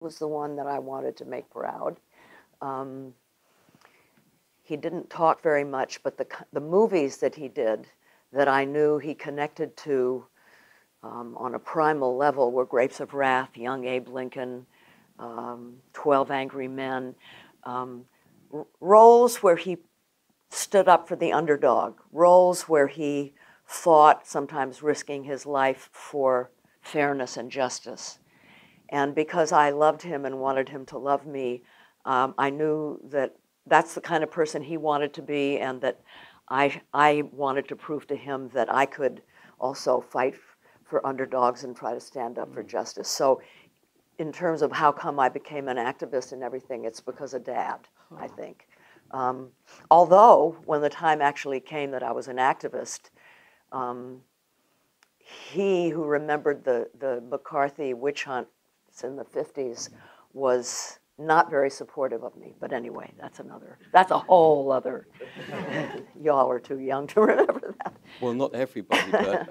was the one that I wanted to make proud. He didn't talk very much, but the movies that he did that I knew he connected to on a primal level were Grapes of Wrath, Young Abe Lincoln, 12 Angry Men, roles where he stood up for the underdog, roles where he fought, sometimes risking his life for fairness and justice. And because I loved him and wanted him to love me, I knew that that's the kind of person he wanted to be, and that I wanted to prove to him that I could also fight for underdogs and try to stand up for justice. So in terms of how come I became an activist and everything, it's because of Dad, I think. Although, when the time actually came that I was an activist, he who remembered the McCarthy witch hunt in the 50s was not very supportive of me. But anyway, that's a whole other, y'all are too young to remember that. Well, not everybody, but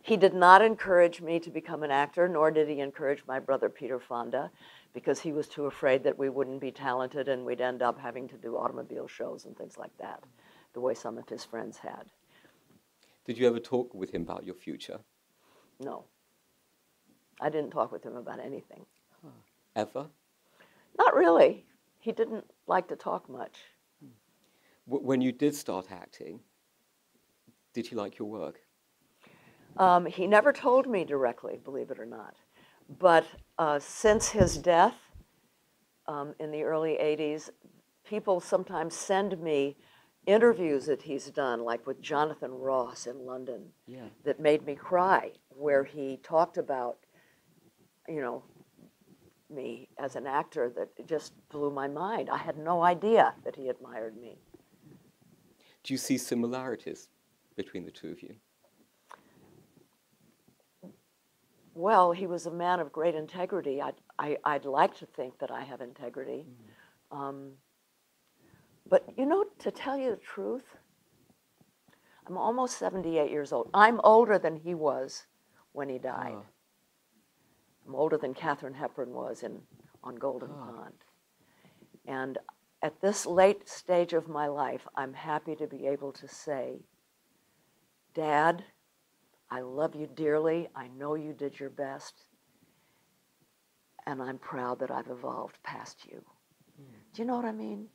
he did not encourage me to become an actor, nor did he encourage my brother Peter Fonda, because he was too afraid that we wouldn't be talented and we'd end up having to do automobile shows and things like that, the way some of his friends had. Did you ever talk with him about your future? No. I didn't talk with him about anything. Huh. Ever? Not really. He didn't like to talk much. When you did start acting, did he like your work? He never told me directly, believe it or not. But since his death in the early 80s, people sometimes send me interviews that he's done, like with Jonathan Ross in London, that made me cry, where he talked about, you know, me as an actor, that just blew my mind. I had no idea that he admired me. Do you see similarities between the two of you? Well, he was a man of great integrity. I'd like to think that I have integrity. But, you know, to tell you the truth, I'm almost 78 years old. I'm older than he was when he died. Oh. I'm older than Katharine Hepburn was on Golden Pond. And at this late stage of my life, I'm happy to be able to say, Dad, I love you dearly. I know you did your best. And I'm proud that I've evolved past you. Do you know what I mean?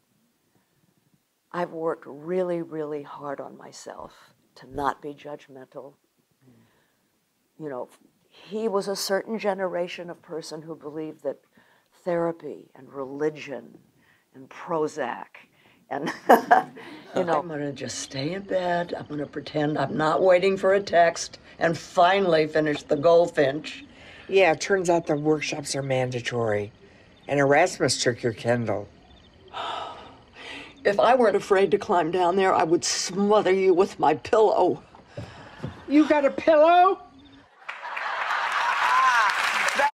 I've worked really, really hard on myself to not be judgmental. You know, he was a certain generation of person who believed that therapy and religion and Prozac and, you know. I'm going to just stay in bed. I'm going to pretend I'm not waiting for a text and finally finish the Goldfinch. Yeah, it turns out the workshops are mandatory. And Erasmus took your Kindle. If I weren't afraid to climb down there, I would smother you with my pillow. You got a pillow?